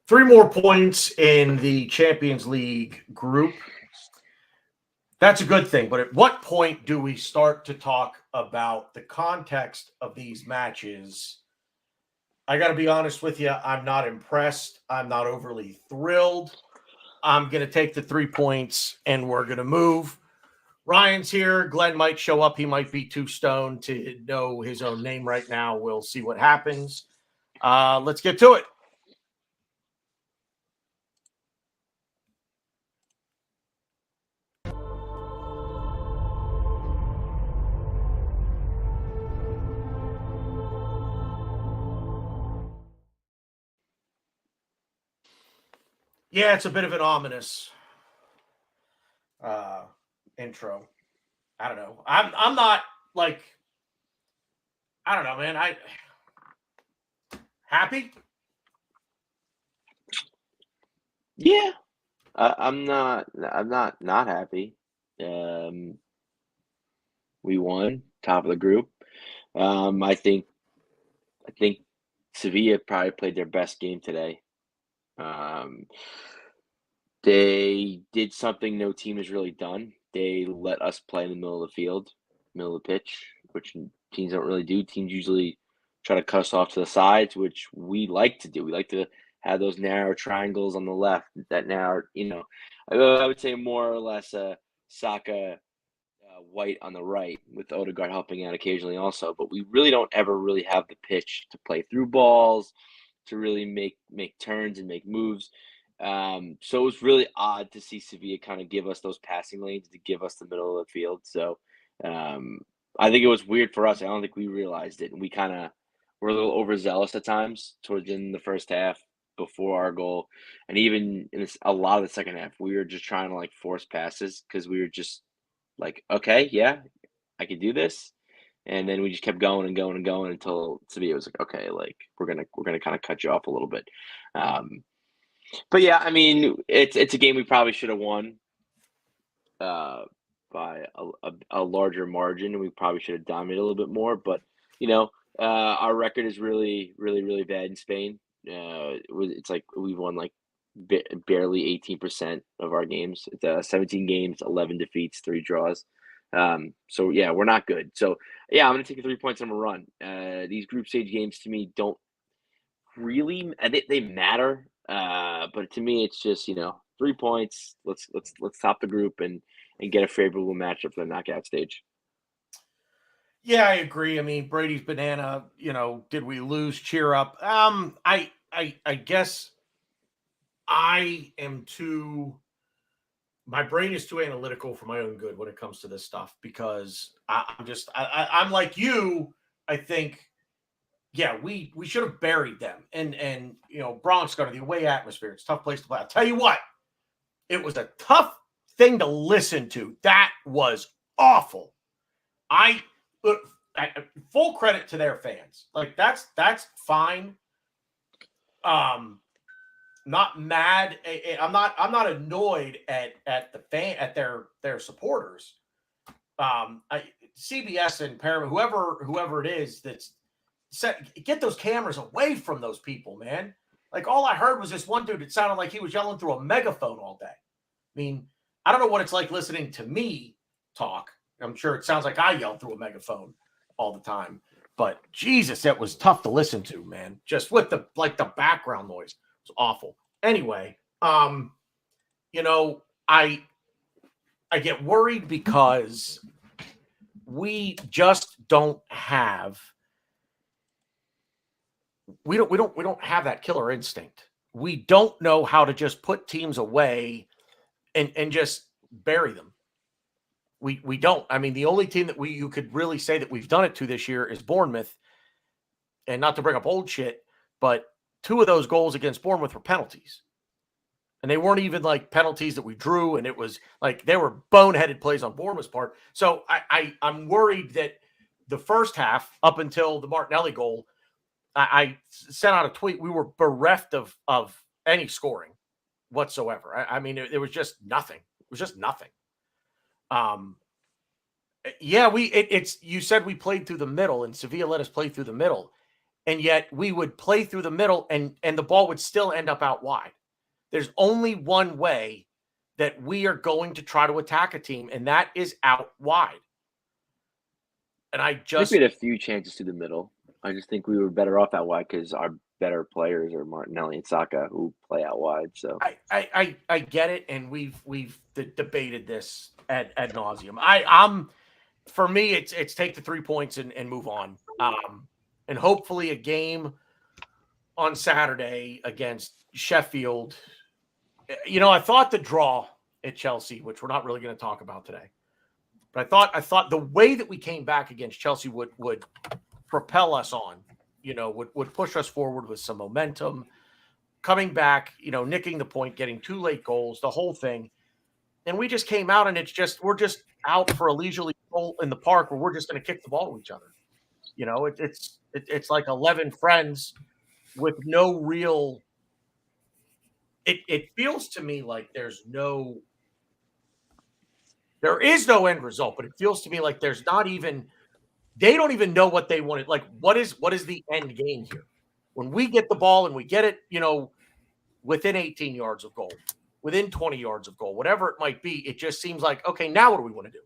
3 more points in the Champions League group. That's a good thing. But at what point do we start to talk about the context of these matches? I got to be honest with you. I'm not impressed. I'm not overly thrilled. I'm going to take the 3 points and we're going to move. Ryan's here. Glenn might show up. He might be too stoned to know his own name right now. We'll see what happens. Let's get to it. Yeah, it's a bit of an ominous intro. I don't know. I'm not like, I don't know, man. I happy? Yeah, I'm not happy. We won, top of the group. I think Sevilla probably played their best game today. They did something no team has really done. They let us play in the middle of the field, middle of the pitch, which teams don't really do. Teams usually try to cut us off to the sides, which we like to do. We like to have those narrow triangles on the left, that narrow, I would say more or less Saka, White on the right, with Odegaard helping out occasionally also. But we really don't ever really have the pitch to play through balls, to really make turns and make moves. So it was really odd to see Sevilla kind of give us those passing lanes, to give us the middle of the field. So I think it was weird for us. I don't think we realized it. And we kind of were a little overzealous at times towards in the first half before our goal. And even in a lot of the second half, we were just trying to like force passes because we were just like, okay, yeah, I could do this. And then we just kept going and going and going until Sevilla was like, okay, like we're gonna kind of cut you off a little bit. But yeah, I mean, it's a game we probably should have won by a larger margin. We probably should have dominated a little bit more. But our record is really, really, really bad in Spain. It's like we've won like barely 18% of our games. It's 17 games, 11 defeats, 3 draws. So yeah, we're not good. So yeah, I'm gonna take the 3 points and I'm gonna run. These group stage games to me don't really they matter. But to me, it's just 3 points. Let's top the group and get a favorable matchup for the knockout stage. Yeah, I agree. I mean, Brady's banana, did we lose? Cheer up. I guess I am my brain is too analytical for my own good when it comes to this stuff, because I'm like you. I think, yeah, we should have buried them. And Bronx got the away atmosphere. It's a tough place to play. I'll tell you what, it was a tough thing to listen to. That was awful. Full credit to their fans. Like that's fine. Not mad. I'm not annoyed at the fan, at their supporters. CBS and Paramount, whoever it is that's get those cameras away from those people, man. Like all I heard was this one dude. It sounded like he was yelling through a megaphone all day. I mean, I don't know what it's like listening to me talk. I'm sure it sounds like I yell through a megaphone all the time. But Jesus, that was tough to listen to, man. Just with the background noise. It was awful. Anyway, I get worried because we just don't have we don't have that killer instinct. We don't know how to just put teams away and just bury them. We don't. I mean, the only team that you could really say that we've done it to this year is Bournemouth. And not to bring up old shit, but 2 of those goals against Bournemouth were penalties. And they weren't even like penalties that we drew. And it was like they were boneheaded plays on Bournemouth's part. So I'm worried that the first half, up until the Martinelli goal, I sent out a tweet. We were bereft of any scoring whatsoever. I mean, it was just nothing. It was just nothing. Yeah, you said we played through the middle, and Sevilla let us play through the middle. and yet we would play through the middle and the ball would still end up out wide. There's only one way that we are going to try to attack a team, and that is out wide. And I I think just we had a few chances to the middle. I just think we were better off out wide because our better players are Martinelli and Saka who play out wide. So I get it, and we've debated this ad nauseum. I'm for me, it's take the 3 points and move on. And hopefully a game on Saturday against Sheffield. I thought the draw at Chelsea, which we're not really going to talk about today, but I thought the way that we came back against Chelsea would propel us on, would push us forward with some momentum, coming back, nicking the point, getting 2 late goals, the whole thing. And we just came out and we're just out for a leisurely stroll in the park where we're just going to kick the ball to each other. It's like 11 friends with no real. It feels to me like there is no end result, but it feels to me like there's not even. They don't even know what they wanted. Like, what is the end game here? When we get the ball and we get it, within 18 yards of goal, within 20 yards of goal, whatever it might be, it just seems like, okay, now what do we want to do?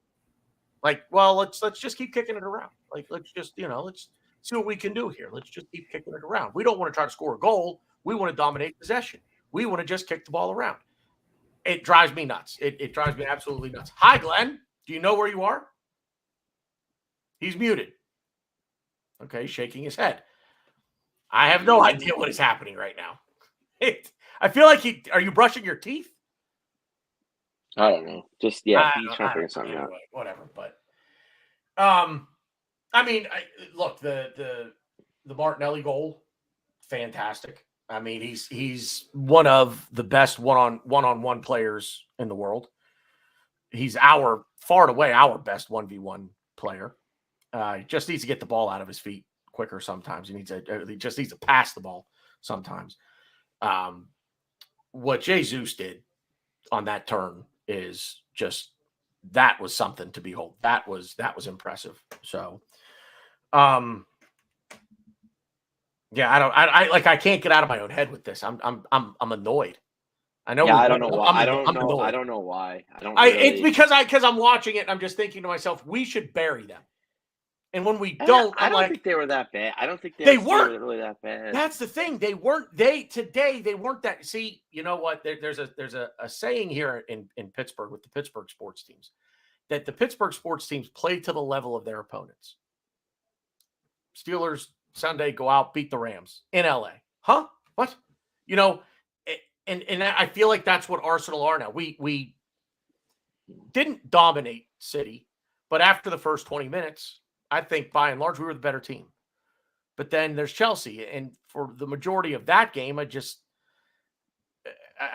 Like, well, let's just keep kicking it around. Like, let's just, let's see what we can do here. Let's just keep kicking it around. We don't want to try to score a goal. We want to dominate possession. We want to just kick the ball around. It drives me nuts. It drives me absolutely nuts. Hi, Glenn. Do you know where you are? He's muted. Okay, shaking his head. I have no idea what is happening right now. I feel like are you brushing your teeth? I don't know. Just he's trying to figure something out. Whatever, but I mean, look, the Martinelli goal, fantastic. I mean, he's one of the best one-on-one players in the world. He's far and away our best 1v1 player. He just needs to get the ball out of his feet quicker sometimes. He just needs to pass the ball sometimes. What Jesus did on that turn is just, that was something to behold. That was impressive. So, yeah, I can't get out of my own head with this. I'm annoyed. I know. Yeah, I don't know why. I don't know why. It's because I'm watching it and I'm just thinking to myself, we should bury them. And when we don't, I don't think they were that bad. I don't think they weren't really that bad. That's the thing. They weren't. Today they weren't that. See, you know what? There's a saying here in Pittsburgh with the Pittsburgh sports teams, that the Pittsburgh sports teams play to the level of their opponents. Steelers Sunday go out, beat the Rams in LA. Huh? What? And I feel like that's what Arsenal are now. We didn't dominate City, but after the first 20 minutes, I think by and large we were the better team. But then there's Chelsea, and for the majority of that game, I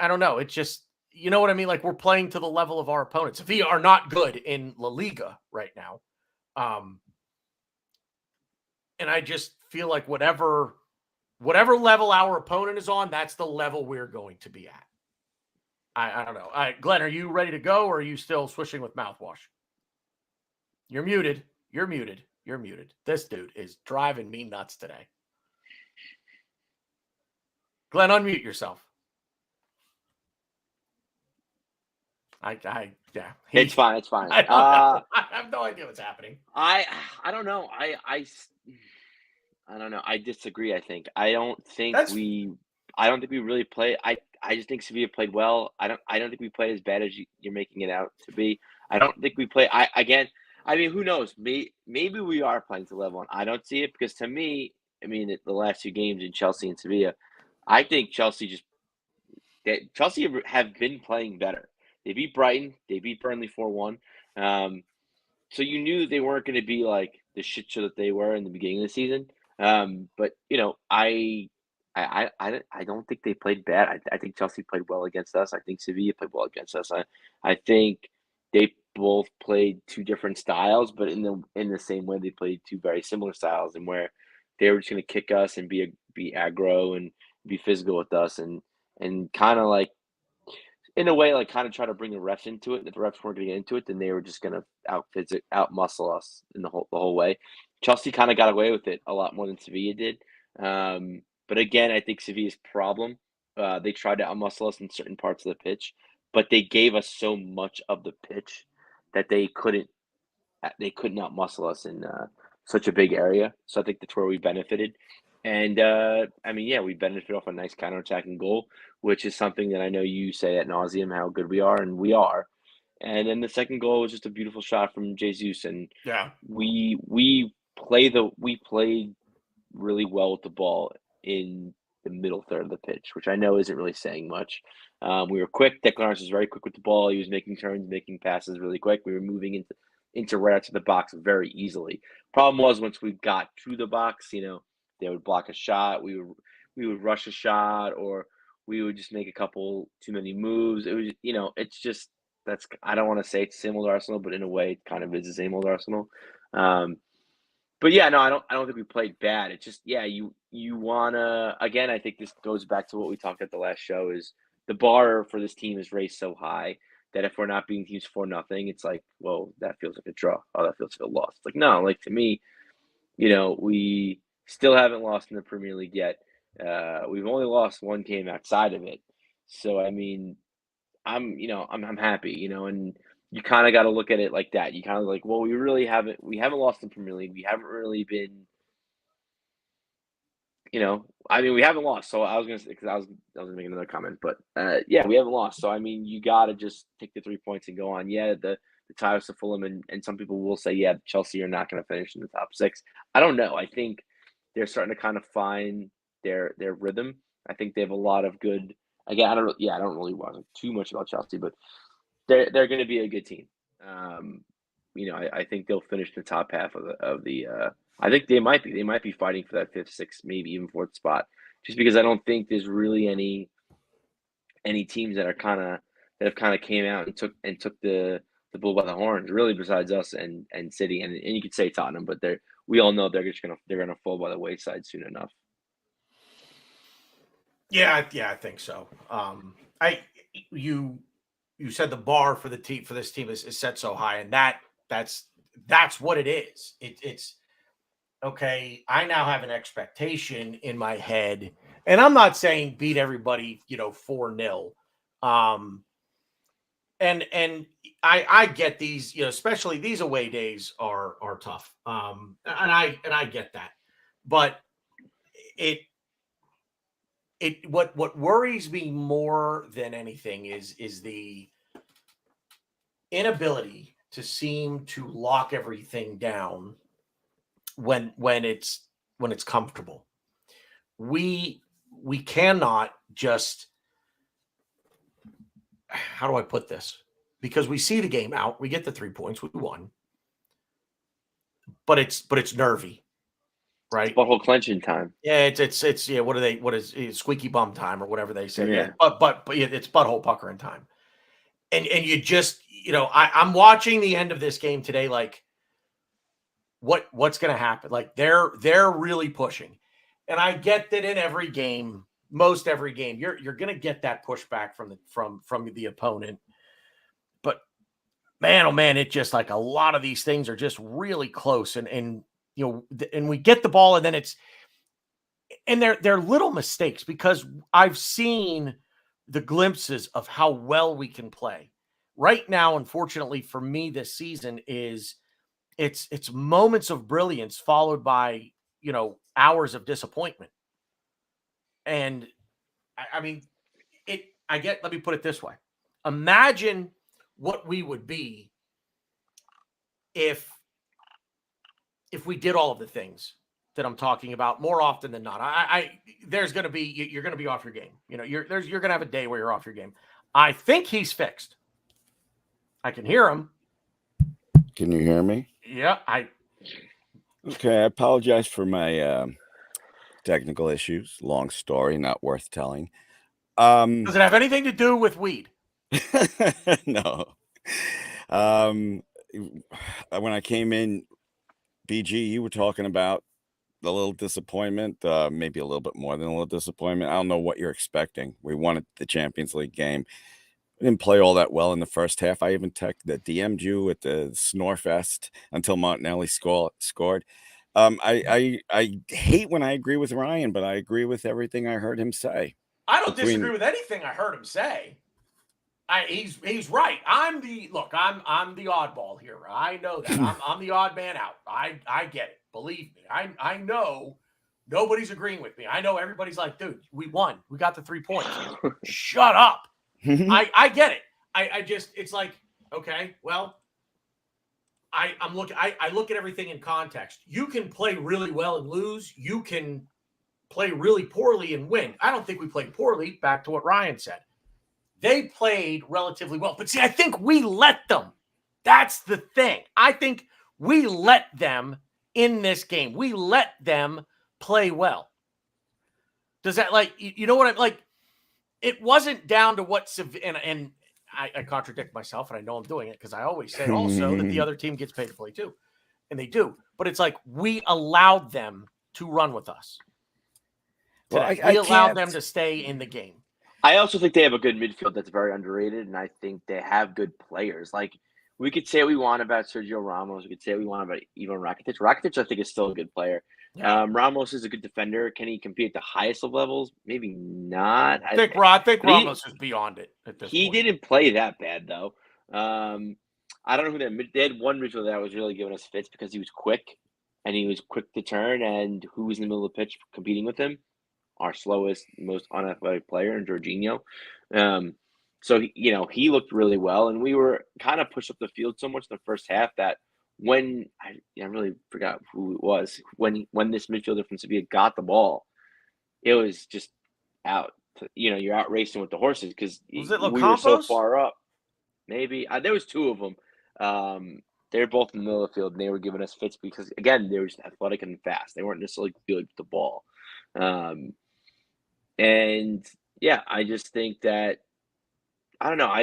don't know. It's just, you know what I mean? Like, we're playing to the level of our opponents. Sevilla are not good in La Liga right now. And I just feel like whatever level our opponent is on, that's the level we're going to be at. I don't know. Glenn, are you ready to go, or are you still swishing with mouthwash? You're muted. You're muted. You're muted. This dude is driving me nuts today. Glenn, unmute yourself. Yeah. It's fine. It's fine. I have no idea what's happening. I don't know. I don't know. I disagree. I don't think we really play. I just think Sevilla played well. I don't think we played as bad as you're making it out to be. I don't think we play. I mean, who knows? Maybe we are playing to level, and I don't see it, because to me, I mean, the last 2 games in Chelsea and Sevilla, I think Chelsea have been playing better. They beat Brighton. They beat Burnley 4-1. So you knew they weren't going to be like the shit show that they were in the beginning of the season. But I don't think they played bad. I think Chelsea played well against us. I think Sevilla played well against us. I think they both played 2 different styles, but in the same way, they played 2 very similar styles, and where they were just going to kick us and be aggro and be physical with us, and kind of like, in a way, like, kind of try to bring the refs into it. If the refs weren't going to get into it, then they were just going to out muscle us in the whole way. Chelsea kind of got away with it a lot more than Sevilla did. But again, I think Sevilla's problem, they tried to outmuscle us in certain parts of the pitch, but they gave us so much of the pitch that they could not muscle us in such a big area. So I think that's where we benefited. And I mean, yeah, we benefited off a nice counterattacking goal, which is something that I know you say at nauseum how good we are, and we are. And then the second goal was just a beautiful shot from Jesus, and Yeah. we played really well with the ball in the middle third of the pitch, which I know isn't really saying much. We were quick. Declan Rice was very quick with the ball. He was making turns, making passes really quick. We were moving into right out to the box very easily. Problem was once we got to the box, they would block a shot. We would rush a shot, or we would just make a couple too many moves. It was, it's just that's I don't want to say it's the same old Arsenal, but in a way, it kind of is the same old Arsenal. But yeah, no, I don't think we played bad. It's just yeah, you wanna again. I think this goes back to what we talked at the last show. Is the bar for this team is raised so high that if we're not beating teams for nothing, it's like, whoa, that feels like a draw. Oh, that feels like a loss. It's like no, like to me, we still haven't lost in the Premier League yet. We've only lost one game outside of it. So I mean, I'm happy, and you kind of got to look at it like that. You kind of like, well, we haven't lost in Premier League. We haven't really been, I mean, we haven't lost. So I was gonna say because I was gonna make another comment, but yeah, we haven't lost. So I mean, you got to just take the 3 points and go on. Yeah, the tie was to Fulham, and some people will say, yeah, Chelsea are not going to finish in the top six. I don't know. I think they're starting to kind of find their rhythm. I think they have a lot of good. Again, I don't really want too much about Chelsea, but they're going to be a good team. I think they'll finish the top half of the. I think they might be fighting for that fifth, sixth, maybe even fourth spot, just because I don't think there's really any teams that have came out and took the bull by the horns, really, besides us and City, and you could say Tottenham, but we all know they're gonna fall by the wayside soon enough. Yeah, I think so. I you you said the bar for this team is set so high, and that's what it is. It's okay. I now have an expectation in my head, and I'm not saying beat everybody, 4-0. Um, and I get these, especially these away days are tough. And I get that, but it what worries me more than anything is the inability to seem to lock everything down when it's comfortable. We cannot just, how do I put this? Because we see the game out, we get the 3 points, we won, but it's nervy, It's right? butthole clenching time. Yeah, it's yeah. What is squeaky bum time or whatever they say? Yeah, Yeah. but yeah, it's butthole puckering time. And you just, I'm watching the end of this game today, like what's going to happen? Like they're really pushing, and I get that in every game, most every game, you're going to get that pushback from the opponent. But man, oh man, it just like a lot of these things are just really close, and and we get the ball, and then they're little mistakes because I've seen the glimpses of how well we can play. Right now, unfortunately for me this season is it's moments of brilliance followed by, hours of disappointment. And I mean, let me put it this way. Imagine what we would be if we did all of the things that I'm talking about more often than not. There's going to be, you're going to be off your game. You're going to have a day where you're off your game. I think he's fixed. I can hear him. Can you hear me? Yeah, Okay, I apologize for my technical issues. Long story, not worth telling. Does it have anything to do with weed? No. When I came in, BG, you were talking about the little disappointment, maybe a little bit more than a little disappointment. I don't know what you're expecting. We won the Champions League game. We didn't play all that well in the first half. I even DM'd you at the snore fest until Martinelli scored. I hate when I agree with Ryan, but I agree with everything I heard him say. I don't disagree with anything I heard him say. He's right. I'm the oddball here. I know that. I'm the odd man out. I get it. Believe me. I know nobody's agreeing with me. I know everybody's like, dude, we won. We got the 3 points. Shut up. I get it. I just, it's like, okay, well, I look at everything in context. You can play really well and lose. You can play really poorly and win. I don't think we played poorly, back to what Ryan said. They played relatively well. But see, I think we let them. That's the thing. I think we let them in this game. We let them play well. Does that, like, you know what I'm like? It wasn't down to what and I contradict myself, and I know I'm doing it because I always say also that the other team gets paid to play too. And they do. But it's like we allowed them to run with us. Well, we allowed them to stay in the game. I also think they have a good midfield that's very underrated, and I think they have good players. Like, we could say what we want about Sergio Ramos. We could say what we want about Ivan Rakitic. Rakitic, I think, is still a good player. Yeah. Ramos is a good defender. Can he compete at the highest of levels? Maybe not. I think Ramos is beyond it at this point. He didn't play that bad, though. I don't know who they had one midfielder that was really giving us fits because he was quick, and he was quick to turn, and who was in the middle of the pitch competing with him? Our slowest, most unathletic player, in Jorginho. So, he looked really well, and we were kind of pushed up the field so much in the first half that when I really forgot who it was, when this midfielder from Sevilla got the ball, it was just out. You're out racing with the horses because we were so far up. Maybe there was two of them. They were both in the middle of the field, and they were giving us fits because, again, they were just athletic and fast. They weren't necessarily good with the ball. And yeah, I just think that I don't know.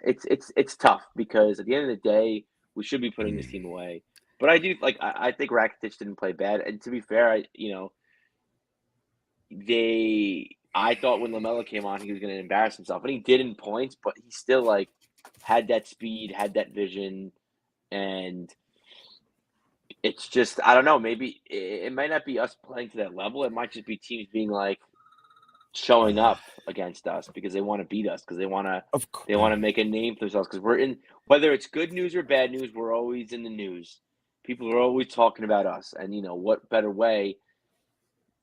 It's tough because at the end of the day, we should be putting this team away. But I do I think Rakitic didn't play bad. And to be fair, I thought when Lamela came on, he was going to embarrass himself, and he did in points. But he still had that speed, had that vision, and it's just I don't know. Maybe it might not be us playing to that level. It might just be teams being showing up against us because they want to beat us because they want to make a name for themselves because we're in whether it's good news or bad news, we're always in the news. People are always talking about us, and what better way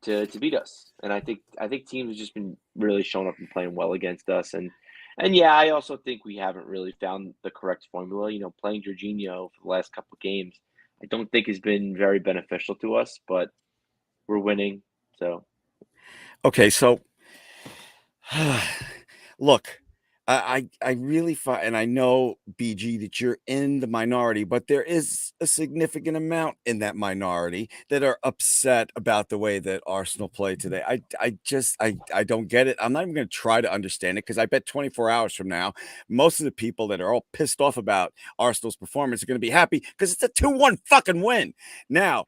to beat us? And I think teams have just been really showing up and playing well against us, and yeah, I also think we haven't really found the correct formula. Playing Jorginho for the last couple of games, I don't think has been very beneficial to us, but we're winning, so. Okay, so look, I really find, and I know, BG, that you're in the minority, but there is a significant amount in that minority that are upset about the way that Arsenal play today. I don't get it. I'm not even going to try to understand it because I bet 24 hours from now, most of the people that are all pissed off about Arsenal's performance are going to be happy because it's a 2-1 fucking win. Now,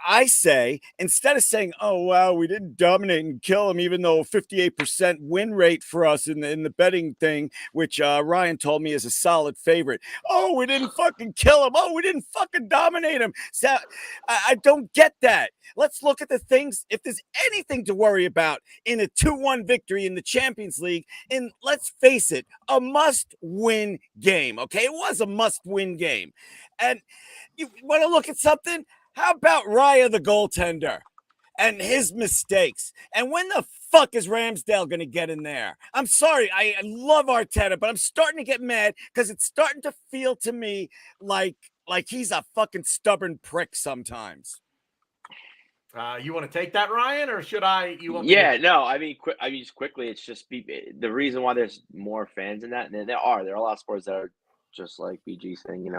I say, instead of saying, oh, wow, we didn't dominate and kill them, even though 58% win rate for us in the betting thing, which Ryan told me is a solid favorite. Oh, we didn't fucking kill him. Oh, we didn't fucking dominate him. So, I don't get that. Let's look at the things. If there's anything to worry about in a 2-1 victory in the Champions League, and let's face it, a must-win game, okay? It was a must-win game. And you want to look at something? How about Raya, the goaltender, and his mistakes? And when the fuck is Ramsdale going to get in there? I'm sorry. I love Arteta, but I'm starting to get mad because it's starting to feel to me like he's a fucking stubborn prick sometimes. You want to take that, Ryan, or should I? No. I mean, just quickly, it's just the reason why there's more fans in that, and there are a lot of sports that are just like BG's thing.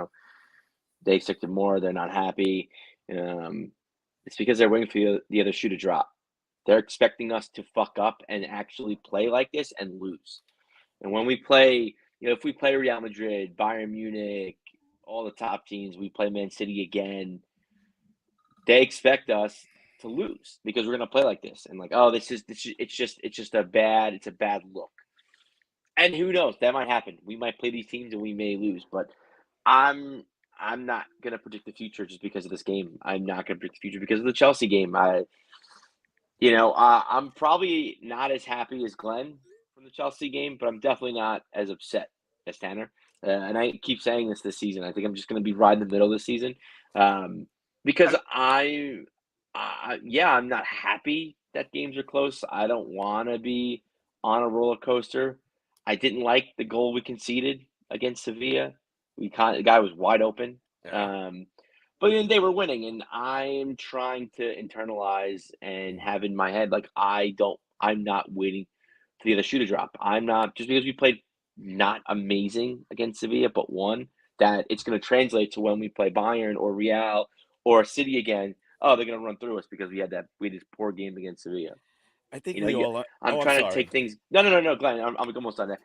They expected more. They're not happy. It's because they're waiting for the other shoe to drop. They're expecting us to fuck up and actually play like this and lose. And when we play, if we play Real Madrid, Bayern Munich, all the top teams, we play Man City again, they expect us to lose because we're going to play like this. And it's just a bad look. And who knows? That might happen. We might play these teams and we may lose. But I'm I'm not going to predict the future just because of this game. I'm not going to predict the future because of the Chelsea game. I'm probably not as happy as Glenn from the Chelsea game, but I'm definitely not as upset as Tanner. And I keep saying this season. I think I'm just going to be right in the middle this season, because I'm not happy that games are close. I don't want to be on a roller coaster. I didn't like the goal we conceded against Sevilla. The guy was wide open. Yeah. But then they were winning, and I'm trying to internalize and have in my head, like, I'm not waiting for the other shoe to drop. I'm not, just because we played not amazing against Sevilla, but won, that it's going to translate to when we play Bayern or Real or City again. Oh, they're going to run through us because we had this poor game against Sevilla. I think You know, we you, all. I'm Oh, I'm trying to sorry. take things. No, Glenn. I'm almost done there.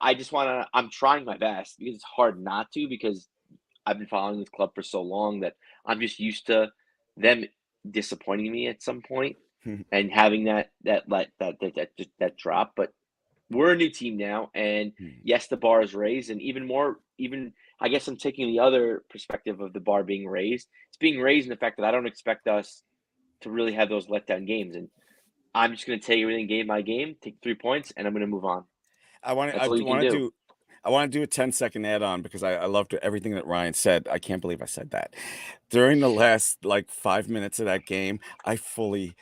I just want to. I'm trying my best because it's hard not to, because I've been following this club for so long that I'm just used to them disappointing me at some point and having that drop. But we're a new team now, and yes, the bar is raised, and even I guess I'm taking the other perspective of the bar being raised. It's being raised in the fact that I don't expect us to really have those letdown games, and I'm just going to take everything game by game, take 3 points, and I'm going to move on. I want That's all you can to do. I want to do a 10-second add-on because I loved everything that Ryan said. I can't believe I said that. During the last 5 minutes of that game, I fully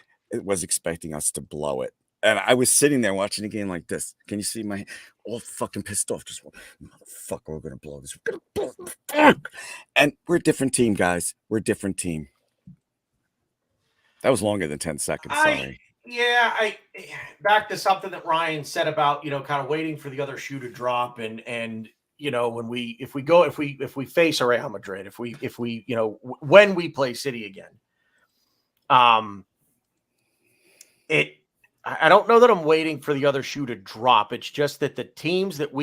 was expecting us to blow it. And I was sitting there watching the game like this. Can you see my all fucking pissed off? Just motherfucker, we're gonna blow this. We're gonna blow. And we're a different team, guys. We're a different team. That was longer than 10 seconds. Sorry. I back to something that Ryan said about, kind of waiting for the other shoe to drop, and when if we face a Real Madrid, if we when we play City again, I don't know that I'm waiting for the other shoe to drop. It's just that the teams that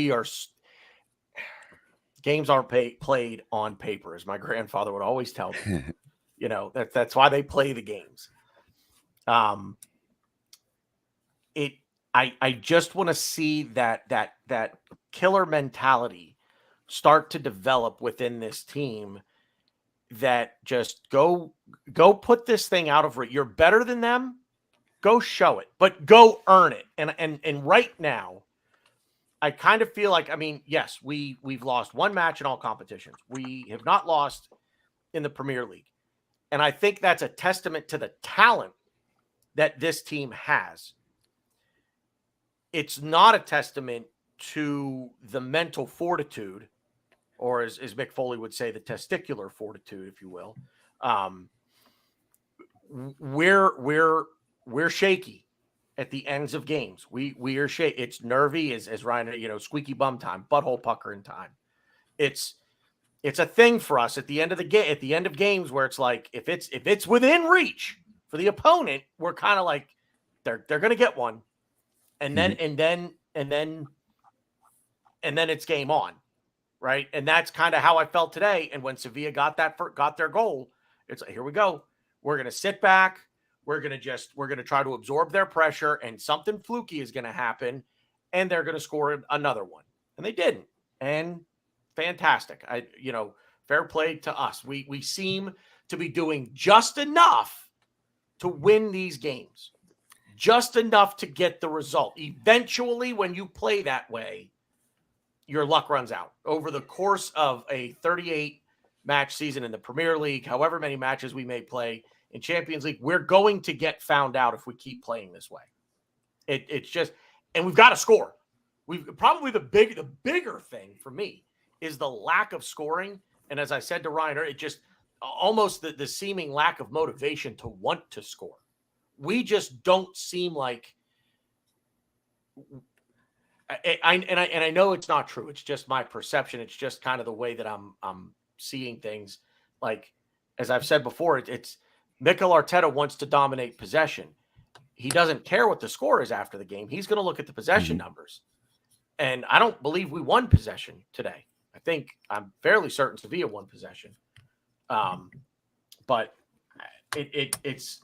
games aren't played on paper, as my grandfather would always tell me. That's why they play the games. I just want to see that killer mentality start to develop within this team, that just go put this thing out of reach. You're better than them. Go show it, but go earn it. And right now, I kind of feel like, yes, we've lost one match in all competitions. We have not lost in the Premier League. And I think that's a testament to the talent that this team has. It's not a testament to the mental fortitude, or as Mick Foley would say, the testicular fortitude, if you will. We're shaky at the ends of games. We are shaky. It's nervy, as Ryan, squeaky bum time, butthole puckering time. It's a thing for us at the end of the game, at the end of games, where it's like, if it's within reach for the opponent, we're kind of like, they're going to get one. And then it's game on, right? And that's kind of how I felt today. And when Sevilla got their goal, it's like, here we go. We're going to sit back. We're going to try to absorb their pressure, and something fluky is going to happen, and they're going to score another one. And they didn't. And fantastic. Fair play to us. We seem to be doing just enough to win these games. Just enough to get the result. Eventually, when you play that way, your luck runs out. Over the course of a 38-match season in the Premier League, however many matches we may play in Champions League, we're going to get found out if we keep playing this way. It's just, and we've got to score. We've probably the bigger thing for me is the lack of scoring. And as I said to Ryan, it just almost the seeming lack of motivation to want to score. We just don't seem like, I know it's not true. It's just my perception. It's just kind of the way that I'm seeing things. Like, as I've said before, it's Mikel Arteta wants to dominate possession. He doesn't care what the score is after the game. He's going to look at the possession numbers. And I don't believe we won possession today. I'm fairly certain Sevilla won possession. But it's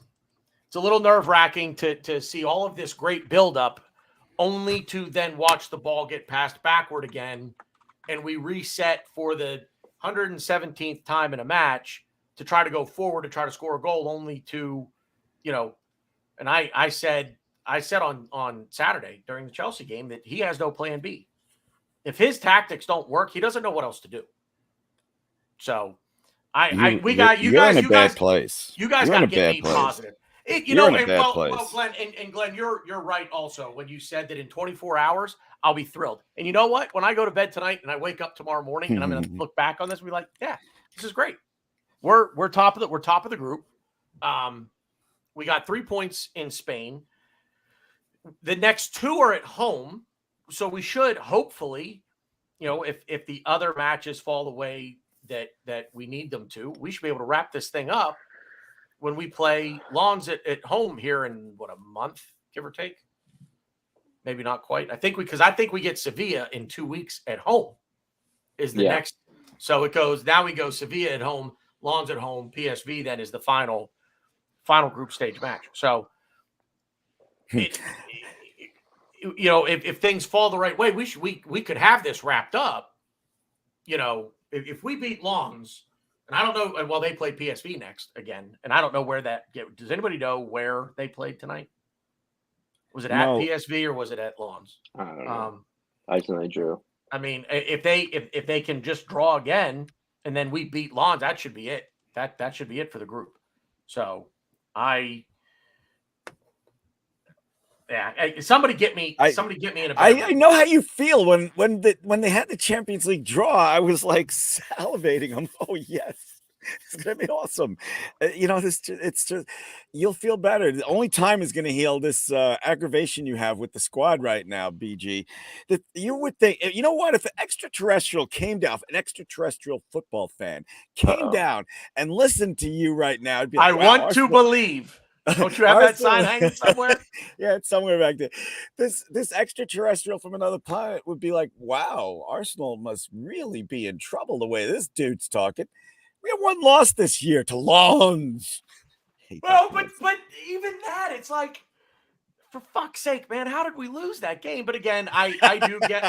a little nerve-wracking to see all of this great buildup, only to then watch the ball get passed backward again, and we reset for the 117th time in a match to try to go forward to try to score a goal, only to, and I said on Saturday during the Chelsea game that he has no plan B. If his tactics don't work, he doesn't know what else to do. So you guys in a bad place. You guys got to get me positive. You're in a bad place. Well, Glenn, and Glenn, you're right also when you said that in 24 hours, I'll be thrilled. And you know what? When I go to bed tonight and I wake up tomorrow morning and I'm going to look back on this and be like, yeah, this is great. We're top of the group. We got 3 points in Spain. The next 2 are at home. So we should hopefully, if the other matches fall the way that we need them to, we should be able to wrap this thing up when we play Lens at home here in a month, give or take. Maybe not quite. I think we get Sevilla in 2 weeks at home is the next. So it goes, now we go Sevilla at home, Lens at home, PSV then is the final group stage match. So if things fall the right way, we could have this wrapped up. If we beat Lens, and I don't know, well, they play PSV next again, and I don't know where does anybody know where they played tonight? Was it at PSV or was it at Lens? I don't know. I just know they drew. I mean, if they can just draw again and then we beat Lens, that should be it. That should be it for the group. So somebody get me in a better I know how you feel when they had the Champions League draw. I was like salivating. Oh yes, it's gonna be awesome. It's just you'll feel better. The only time is gonna heal this aggravation you have with the squad right now, BG. That you would think. You know what? If an extraterrestrial came down, if an extraterrestrial football fan came down and listened to you right now, it'd be like, I want to believe. Don't you have that sign hanging somewhere? Yeah, it's somewhere back there. This extraterrestrial from another planet would be like, wow, Arsenal must really be in trouble the way this dude's talking. We have 1 loss this year to Lens. Well, but even that, it's like, for fuck's sake, man, how did we lose that game? But again, I do get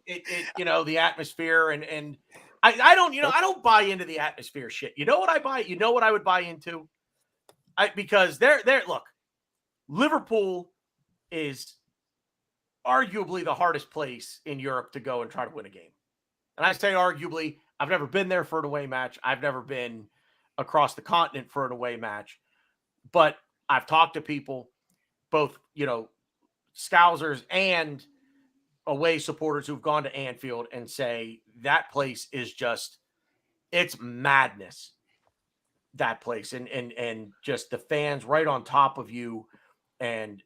the atmosphere and I don't buy into the atmosphere shit. You know what I buy? You know what I would buy into? Because they're look, Liverpool is arguably the hardest place in Europe to go and try to win a game. And I say arguably, I've never been there for an away match. I've never been across the continent for an away match. But I've talked to people, both, Scousers and away supporters who've gone to Anfield and say that place is just, it's madness. That place and just the fans right on top of you. And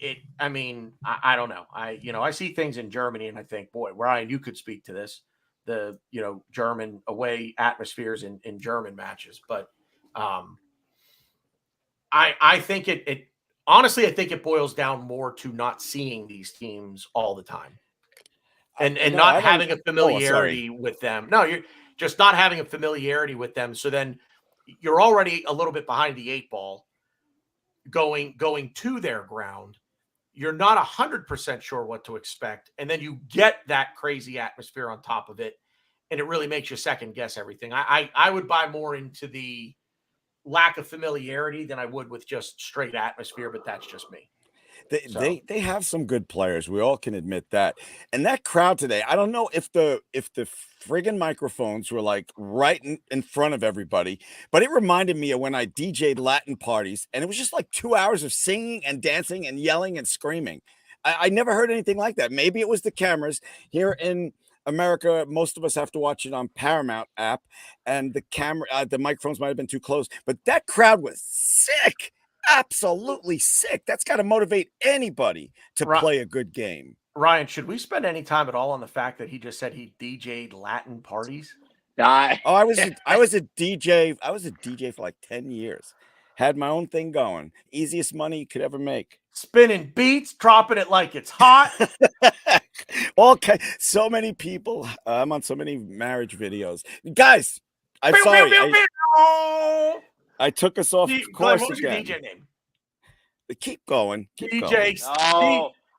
I don't know. I see things in Germany and I think, boy, Ryan, you could speak to this, the, German away atmospheres in German matches. But I think it honestly, I think it boils down more to not seeing these teams all the time and not having a familiarity with them. No, you're just not having a familiarity with them. So then you're already a little bit behind the 8 ball going to their ground. You're not 100% sure what to expect. And then you get that crazy atmosphere on top of it. And it really makes you second guess everything. I would buy more into the lack of familiarity than I would with just straight atmosphere, but that's just me. They have some good players. We all can admit that. And that crowd today, I don't know if the friggin' microphones were like right in front of everybody, but it reminded me of when I DJ'd Latin parties, and it was just like 2 hours of singing and dancing and yelling and screaming. I never heard anything like that. Maybe it was the cameras here in America. Most of us have to watch it on Paramount app, and the microphones might have been too close, but that crowd was sick. Absolutely sick. That's got to motivate anybody to play a good game. Ryan, should we spend any time at all on the fact that he just said he DJ'd Latin parties? I was a DJ. I was a DJ for like 10 years. Had my own thing going. Easiest money you could ever make. Spinning beats, dropping it like it's hot. Okay, so many people. I'm on so many marriage videos. Guys, I'm sorry. I took us off course what was again. your DJ name? Keep going. DJ.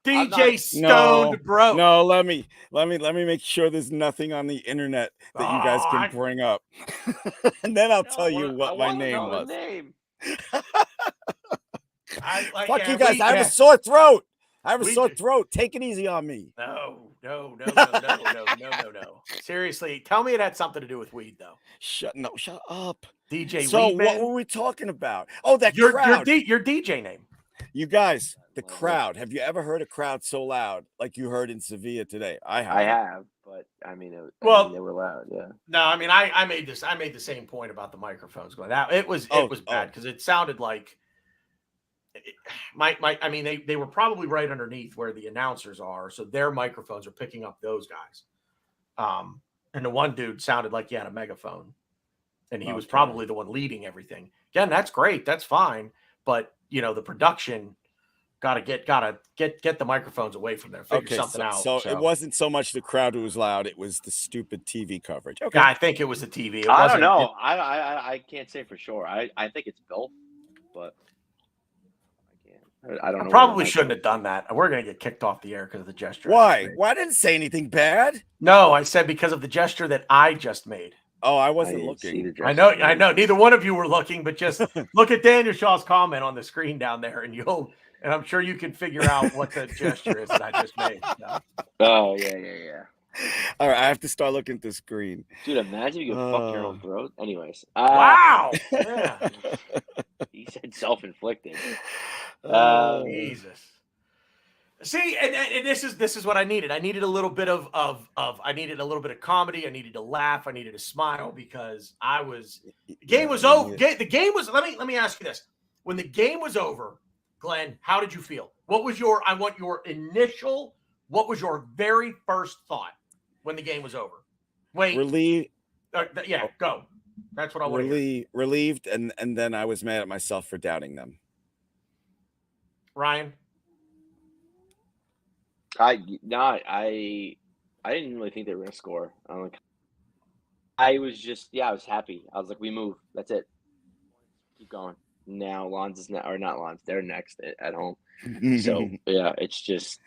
DJ Stoned, bro. No, let me make sure there's nothing on the internet that you guys can bring up. And then I'll tell you what my name was. Fuck you guys. I have a sore throat. Take it easy on me. No. Seriously, tell me it had something to do with weed, though. Shut up. DJ So Weed what Man? were we talking about? Oh, that Your crowd. your DJ name. You guys, the crowd. Have you ever heard a crowd so loud like you heard in Sevilla today? I have, but I mean, they were loud. Yeah. No, I mean, I made the same point about the microphones going out. It was bad because it sounded like I mean, they were probably right underneath where the announcers are, so their microphones are picking up those guys. And the one dude sounded like he had a megaphone, and he was probably the one leading everything. Again, that's great, that's fine, but the production got to get the microphones away from there. Figure something out. So it wasn't so much the crowd who was loud; it was the stupid TV coverage. Okay, yeah, I think it was the TV. I don't know. I can't say for sure. I think it's both, but. I don't know. Probably shouldn't have done that. We're going to get kicked off the air because of the gesture. Why? Well, I didn't say anything bad. No, I said because of the gesture that I just made. Oh, I wasn't looking. I know. Neither one of you were looking, but just look at Daniel Shaw's comment on the screen down there, and I'm sure you can figure out what the gesture is that I just made. So. Oh, yeah. All right, I have to start looking at the screen. Dude, imagine you could fuck your own throat. Anyways. Wow. Yeah. He said self-inflicted. Jesus. See, and this is what I needed. I needed a little bit of I needed a little bit of comedy. I needed to laugh. I needed to smile because the game was over. The game was. Let me ask you this: when the game was over, Glenn, how did you feel? What was your very first thought when the game was over? Wait, relieved. Yeah, go. That's what I want. Relieved, and then I was mad at myself for doubting them. Ryan, I didn't really think they were gonna score. I was happy. I was like, we move. That's it. Keep going. Now Lons is not Lons. They're next at home. So yeah, it's just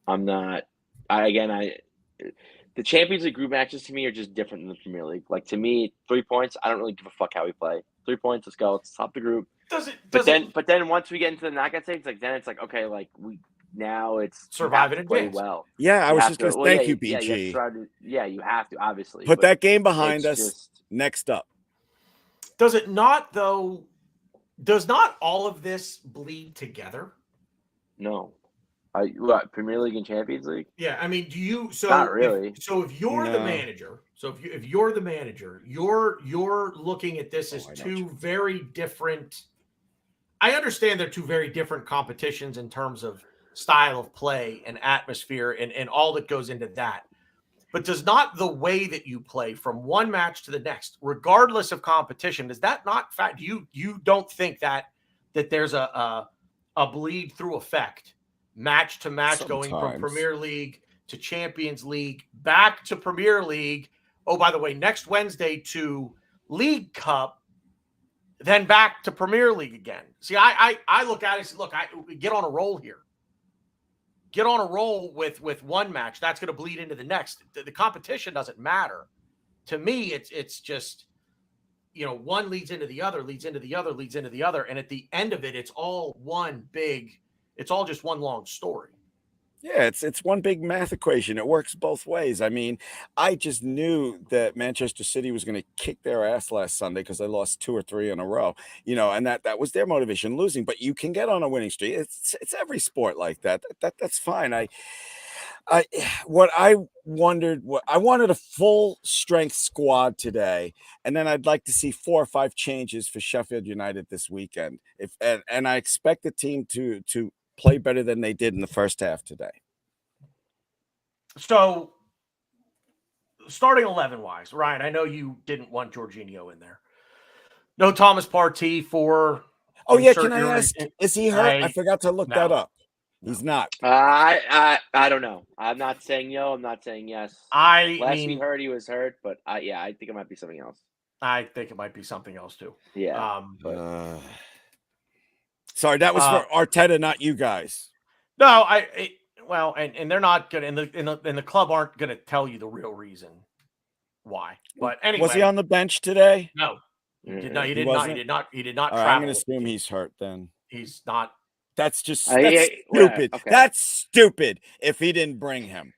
I'm not. The Champions League group matches to me are just different than the Premier League. Like to me, 3 points. I don't really give a fuck how we play. 3 points. Let's go. Let's top the group. But then once we get into the knockout stage, then it's like okay, like now it's survive and play advance. well. Yeah, I was just going to thank you, BG. You have to obviously put that game behind us. Next up. Does it not though? Does not all of this bleed together? No. Premier League and Champions League? Yeah, I mean, do you? So not really. If you're the manager, if you're the manager, you're looking at this as two very different. I understand they're two very different competitions in terms of style of play and atmosphere and all that goes into that. But does not the way that you play from one match to the next, regardless of competition, does that not fact? You don't think that there's a bleed through effect, match to match, sometimes. Going from Premier League to Champions League, back to Premier League. Oh, by the way, next Wednesday to League Cup, then back to Premier League again. See, I look at it and say, look, we get on a roll here. Get on a roll with one match. That's going to bleed into the next. The competition doesn't matter. To me, it's just, one leads into the other, leads into the other, leads into the other. And at the end of it, it's all just one long story. Yeah, it's one big math equation. It works both ways. I mean, I just knew that Manchester City was going to kick their ass last Sunday because they lost 2 or 3 in a row, and that was their motivation, losing. But you can get on a winning streak. It's every sport like that. That's fine. I wanted a full strength squad today, and then I'd like to see 4 or 5 changes for Sheffield United this weekend. And I expect the team to play better than they did in the first half today. So, starting 11-wise, Ryan, I know you didn't want Jorginho in there. No Thomas Partey for... Oh, yeah, can I ask, is he hurt? I forgot to look that up. He's not. I don't know. I'm not saying no. I'm not saying yes. Last we heard, he was hurt, but I think it might be something else. I think it might be something else, too. Yeah. Sorry, that was for Arteta, not you guys. No, and they're not gonna, and the club aren't gonna tell you the real reason why. But anyway, Was he on the bench today? No, he did not. He He did not. He wasn't? did not. He did not All right, travel. I'm going to assume he's hurt then. He's not. That's just Yeah, stupid. okay. That's stupid if he didn't bring him.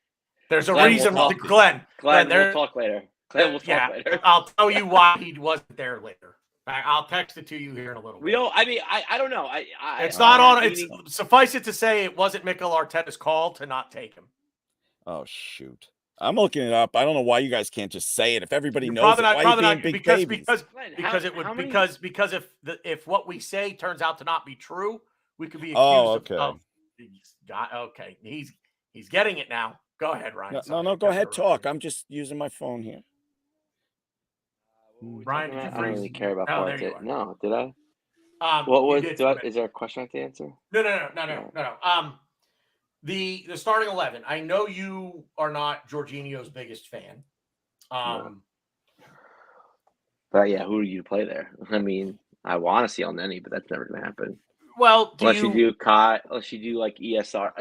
There's a Glenn, reason. we'll talk- Glenn, we'll talk later. Glenn, we'll talk later. I'll tell you why he wasn't there later. I'll text it to you here in a little bit. We don't. I mean, I don't know. It's not on. It's suffice it to say, it wasn't Mikel Arteta's call to not take him. Oh shoot! I'm looking it up. I don't know why you guys can't just say it. If everybody You're knows probably it, not, why probably are you not, being big because babies? because if what we say turns out to not be true, we could be accused okay. of okay. He's getting it now. Go ahead, Ryan. No. Go ahead, talk. I'm just using my phone here. Ryan, did you freeze? I don't really care about politics. No, did I? What was? Is there a question I have to answer? No. The starting 11. I know you are not Jorginho's biggest fan. No. But yeah, who are you to play there? I mean, I want to see Elneny, but that's never going to happen. Well, unless you do Kai, unless you do like ESR.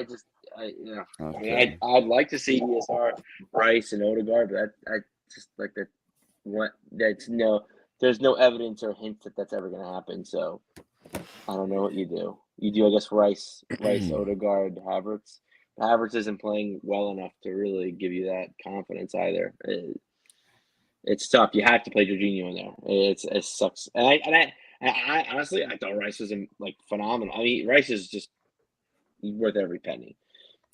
Okay. I'd like to see ESR, Rice, and Odegaard, but I just like that. There's no evidence or hint that that's ever going to happen. So I don't know what you do. You do, I guess, Rice, Odegaard, Havertz. Havertz isn't playing well enough to really give you that confidence either. It's tough. You have to play Jorginho in there. It sucks. And I honestly, I thought Rice was phenomenal. I mean, Rice is just worth every penny.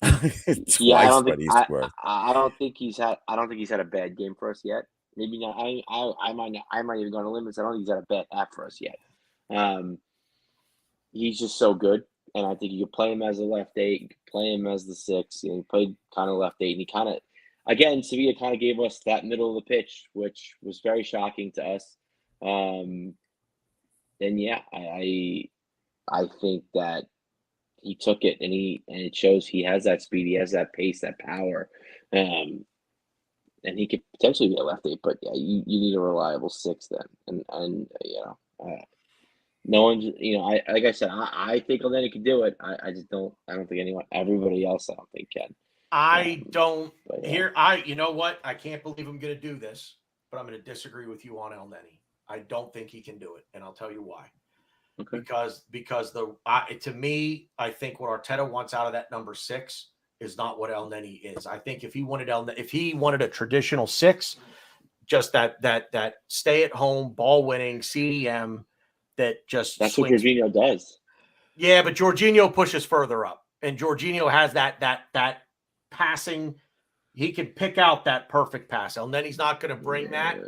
Twice what he's worth. I don't think he's had a bad game for us yet. Maybe not. I might even go on a limb and say I don't think he's had a bad app for us yet. He's just so good, and I think you could play him as a left 8, you could play him as the 6. He played kind of left 8, and he kind of, again, Sevilla kind of gave us that middle of the pitch, which was very shocking to us. And yeah, I think that he took it, and it shows he has that speed, he has that pace, that power, and he could potentially be a left 8. But yeah, you need a reliable 6 then, and no one, like I said, I think Elneny could do it. I just don't. I don't think everybody else, I don't think can. I don't hear. You know what? I can't believe I'm going to do this, but I'm going to disagree with you on Elneny. I don't think he can do it, and I'll tell you why. Okay. Because to me, I think what Arteta wants out of that number 6 is not what Elneny is. I think if he wanted a traditional 6, just that stay at home, ball winning CDM. That's what Jorginho does. Yeah, but Jorginho pushes further up, and Jorginho has that passing. He can pick out that perfect pass. Elneny's not going to bring that.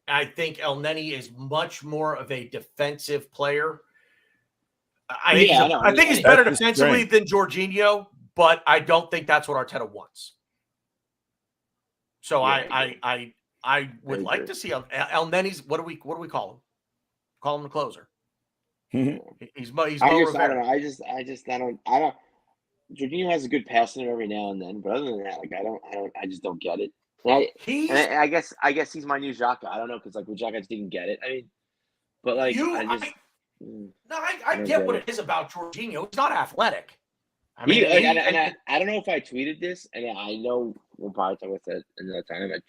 I think Elneny is much more of a defensive player. I think he's better defensively than Jorginho, but I don't think that's what Arteta wants. So I would like to see Elneny's. What do we call him? Call him the closer. He's Mo Rivera. I don't. Jorginho has a good pass in him every now and then, but other than that, I just don't get it. I guess he's my new Xhaka. I don't know, because with Xhaka I just didn't get it. I mean, but I get what it is about Jorginho. He's not athletic. I don't know if I tweeted this, and I know we'll probably talk about that another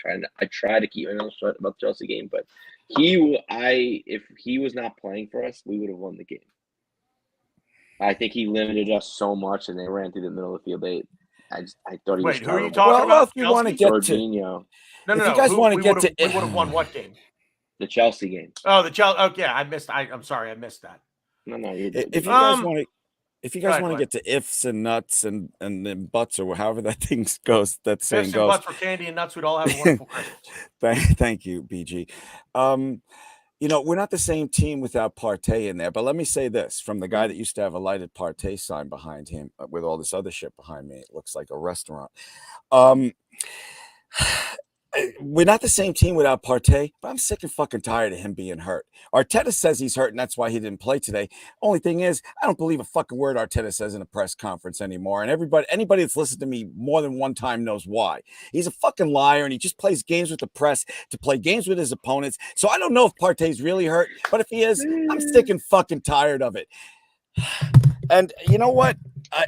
time. I try to keep my mouth shut about the Chelsea game, but if he was not playing for us, we would have won the game. I think he limited us so much, and they ran through the middle of the field. I thought he was. Wait, who are you talking about? If you want to get Jorginho. No. You guys want to get to, we would have won what game? The Chelsea game. Oh, the Chelsea. Oh, yeah, I missed. I'm sorry, I missed that. No, if you guys want to get to ifs and nuts and then buts, or however that thing goes, that saying ifs goes. Ifs and buts for candy and nuts. We'd all have a wonderful Christmas. Thank you, BG. We're not the same team without Partey in there. But let me say this, from the guy that used to have a lighted Partey sign behind him with all this other shit behind me. It looks like a restaurant. We're not the same team without Partey, but I'm sick and fucking tired of him being hurt. Arteta says he's hurt, and that's why he didn't play today. Only thing is, I don't believe a fucking word Arteta says in a press conference anymore. And anybody that's listened to me more than one time knows why. He's a fucking liar, and he just plays games with the press to play games with his opponents. So I don't know if Partey's really hurt, but if he is, I'm sick and fucking tired of it. And you know what?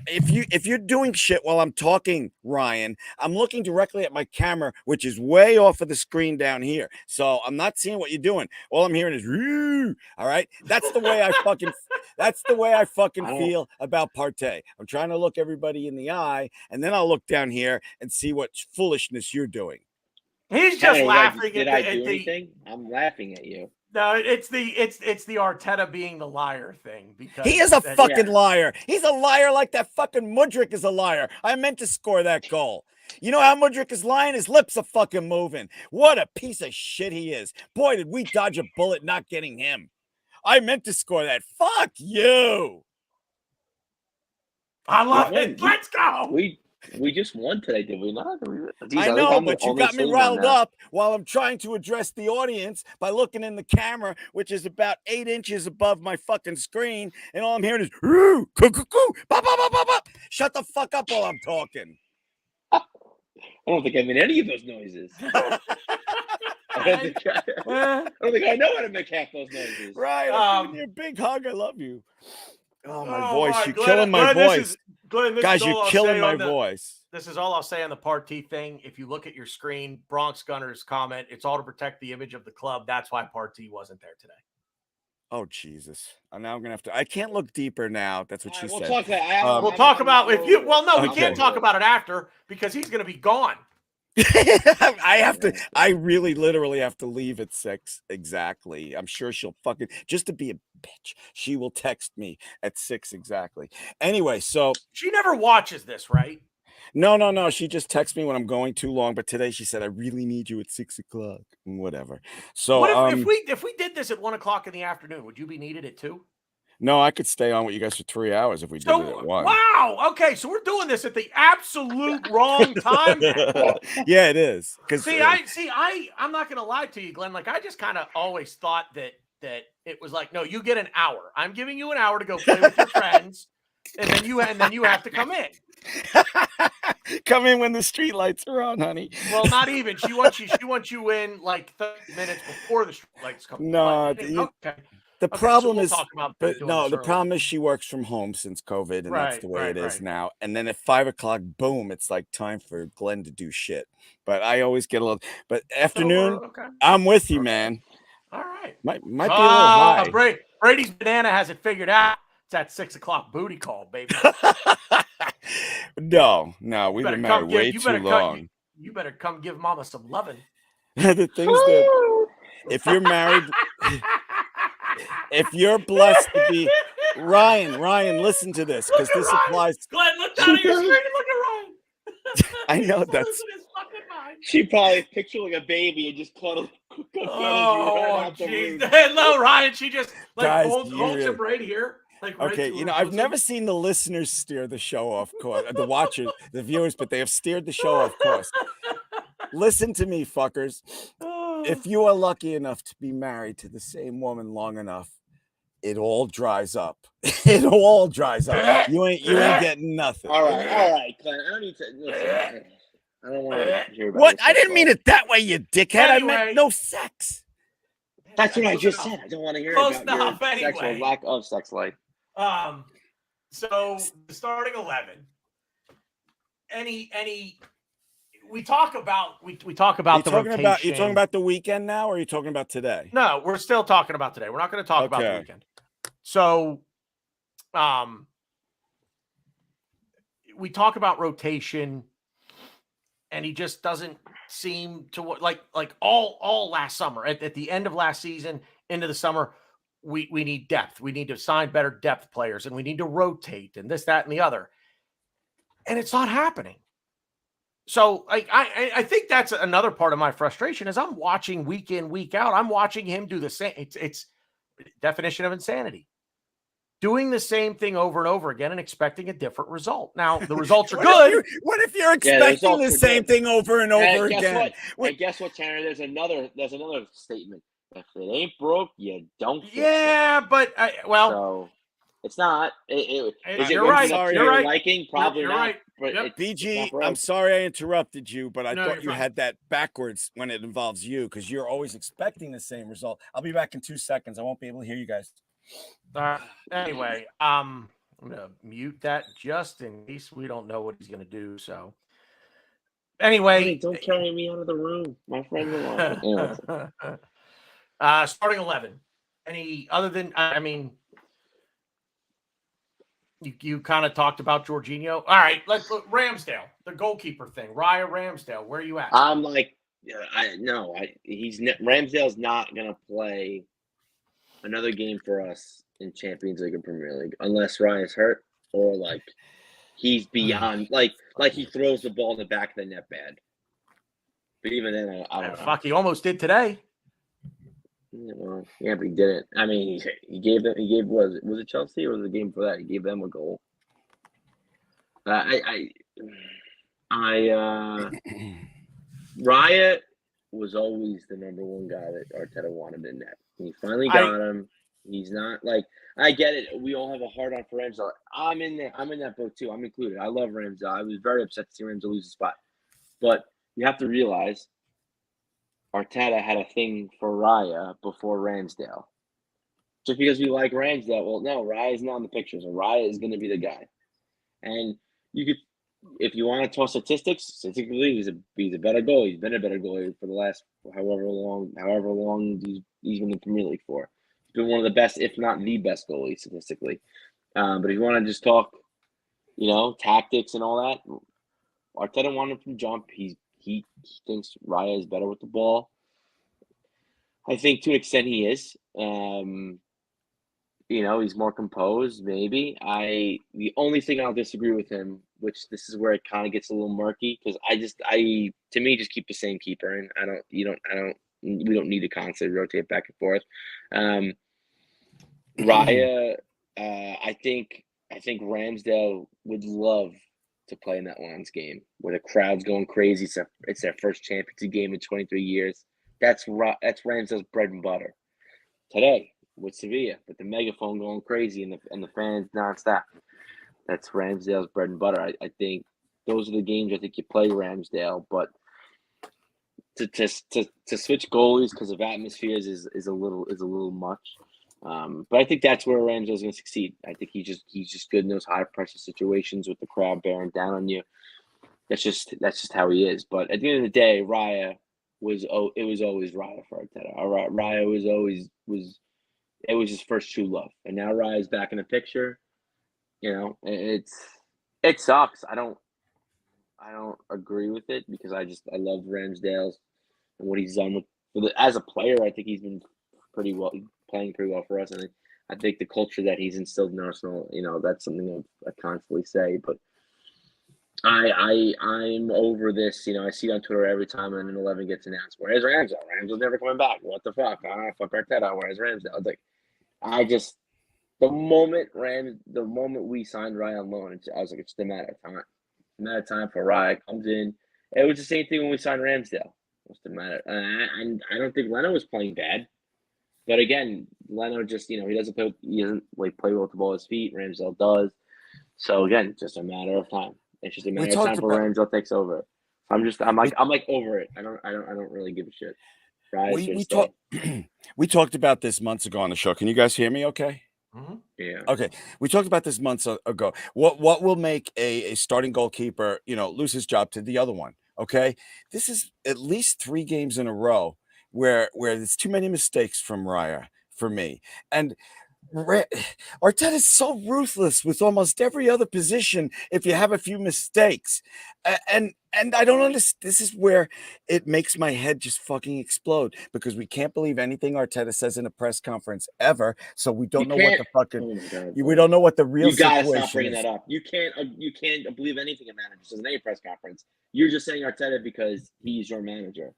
if you're doing shit while I'm talking, Ryan, I'm looking directly at my camera, which is way off of the screen down here. So I'm not seeing what you're doing. All I'm hearing is "Roo." All right. That's the way I fucking feel about Partey. I'm trying to look everybody in the eye, and then I'll look down here and see what foolishness you're doing. He's just laughing Did I do anything? I'm laughing at you. No, it's the Arteta being the liar thing, because he is a fucking liar. He's a liar like that fucking Mudryk is a liar. I meant to score that goal. You know how Mudryk is lying? His lips are fucking moving. What a piece of shit he is. Boy, did we dodge a bullet not getting him. I meant to score that. Fuck you. I love it. Let's go. We just won today, did we not? I know, but you got me riled up while I'm trying to address the audience by looking in the camera, which is about 8 inches above my fucking screen, and all I'm hearing is "Roo, coo, coo, coo, bop, bop, bop, bop, bop." Shut the fuck up while I'm talking. I don't think I made any of those noises. I don't think I know how to make half those noises. Right, I'm giving you a big hug. I love you. Oh, my voice. You're Glenn, killing my voice. Glenn, guys, you're killing my voice. This is all I'll say on the Partey thing. If you look at your screen, Bronx Gunner's comment, it's all to protect the image of the club. That's why Partey wasn't there today. Oh, Jesus. Now I'm going to have to. I can't look deper now. That's what she said. We'll talk about if you. Well, no, we can't talk about it after, because he's going to be gone. I really literally have to leave at 6 exactly. I'm sure she'll fucking, just to be a bitch, she will text me at 6 exactly. Anyway, so she never watches this, right? No. She just texts me when I'm going too long. But today she said, I really need you at 6 o'clock and whatever. So what if we did this at 1 o'clock in the afternoon, would you be needed at 2? No, I could stay on with you guys for 3 hours if we did it at 1. Wow. Okay, so we're doing this at the absolute wrong time. Yeah, it is. I'm not going to lie to you, Glenn. Like, I just kind of always thought that it was like, no, you get an hour. I'm giving you an hour to go play with your friends, and then you have to come in. Come in when the street lights are on, honey. Well, not even. She wants you in like 30 minutes before the street lights come. No, okay. The problem is, the problem is she works from home since COVID, and that's the way it is now. And then at 5 o'clock, boom, it's like time for Glenn to do shit. But I always get a little. But afternoon, I'm with you, man. All right, might be a little high. Brady's banana has it figured out. It's that 6 o'clock booty call, baby. No, we've been married way too long. You better come give Mama some loving. The things that, if you're married. If you're blessed to be Ryan, listen to this, because this applies. Glenn, look down at your screen and look at Ryan. I know that's. She probably pictured like a baby and just cuddled. Oh, jeez. Hello, Ryan. She just holds him right here. Okay, I've never seen the listeners steer the show off course, the watchers, the viewers, but they have steered the show off course. Listen to me, fuckers. If you are lucky enough to be married to the same woman long enough, it all dries up. It all dries up. You ain't getting nothing. All right, Glenn. I don't need to listen. I don't want to hear about what? I didn't mean it that way, you dickhead. Anyway, I meant no sex. That's what I just said. I don't want to hear about your sex or lack of sex life. So the starting 11. We talk about the rotation. You talking about the weekend now, or are you talking about today? No, we're still talking about today. We're not going to talk about the weekend. So, we talk about rotation, and he just doesn't seem to like all last summer at the end of last season into the summer. We need depth. We need to sign better depth players, and we need to rotate and this, that, and the other. And it's not happening. So I think that's another part of my frustration is I'm watching week in, week out. I'm watching him do the same. It's definition of insanity. Doing the same thing over and over again and expecting a different result. Now, the results are good. What if you're expecting the same thing over and over again? And guess what, Tanner? There's another statement. If it ain't broke, you don't fix it. But so it's not. You're right. You're right. Liking? Probably you're not. Right. But yep. BG, I'm sorry I interrupted you, but I thought you had that backwards when it involves you, because you're always expecting the same result. I'll be back in 2 seconds. I won't be able to hear you guys. Anyway, I'm going to mute that just in case we don't know what he's going to do. So, anyway. Hey, don't carry me out of the room. My friend will want it. Starting 11. Any other than, I mean, you kind of talked about Jorginho. All right, let's look. Ramsdale, the goalkeeper thing. Raya Ramsdale, where are you at? I'm like, Ramsdale's not gonna play another game for us in Champions League or Premier League unless Ryan's hurt or like he's beyond like he throws the ball in the back of the net bad. But even then, I don't know. Fuck, he almost did today. Well, yeah, but he didn't. I mean, he gave was it Chelsea or was it the game for that? He gave them a goal. Raya was always the number one guy that Arteta wanted in net. He finally got him. He's not like I get it. We all have a hard on for Ramsdale. I'm in there. I'm in that boat too. I'm included. I love Ramsdale. I was very upset to see Ramsdale lose the spot, but you have to realize Arteta had a thing for Raya before Ramsdale. Just because we like Ramsdale, well, no, Raya's not in the picture. So Raya is going to be the guy. And you could, if you want to talk statistically, he's a better goalie. He's been a better goalie for the last however long he's been in the Premier League for. He's been one of the best, if not the best goalie statistically. But if you want to just talk, tactics and all that, Arteta wanted him from jump. He thinks Raya is better with the ball. I think to an extent he is. He's more composed, maybe. The only thing I'll disagree with him, which this is where it kind of gets a little murky, because to me, just keep the same keeper, and we don't need to constantly rotate back and forth. Raya, I think Ramsdale would love to play in that Lions game where the crowd's going crazy. It's their first Champions League game in 23 years. That's Ramsdale's bread and butter. Today with Sevilla, with the megaphone going crazy and the fans nonstop. That's Ramsdale's bread and butter. I think those are the games I think you play Ramsdale, but to switch goalies because of atmospheres is a little much. But I think that's where Ramsdale's going to succeed. I think he's just good in those high pressure situations with the crowd bearing down on you. That's just how he is. But at the end of the day, Raya was always Raya for Arteta. Raya was his first true love, and now Raya's back in the picture. It sucks. I don't agree with it because I love Ramsdale's and what he's done as a player. I think he's been playing pretty well for us, and I think the culture that he's instilled in Arsenal, that's something I constantly say. But I'm over this. I see it on Twitter every time an 11 gets announced. Where's Ramsdale? Ramsdale's never coming back. What the fuck? Fuck Arteta. Where's Ramsdale? It's like the moment we signed Raya on loan, I was like, it's just a matter of time. It's a matter of time for Raya comes in. It was the same thing when we signed Ramsdale. What's the matter? And I don't think Leno was playing bad. But again, Leno just, he doesn't play well with the ball at his feet. Ramsdale does. So again, just a matter of time. It's just a matter of time for Ramsdale takes over. I'm like over it. I don't really give a shit. We talked about this months ago on the show. Can you guys hear me okay? Mm-hmm. Yeah. Okay. We talked about this months ago. What will make a starting goalkeeper, lose his job to the other one? Okay. This is at least 3 games in a row where there's too many mistakes from Raya for me. And Arteta is so ruthless with almost every other position if you have a few mistakes. And I don't understand. This is where it makes my head just fucking explode because we can't believe anything Arteta says in a press conference ever. So we don't know what the fucking we don't know what the real situation is. You gotta stop bringing that up. You can't believe anything a manager says in any press conference. You're just saying Arteta because he's your manager.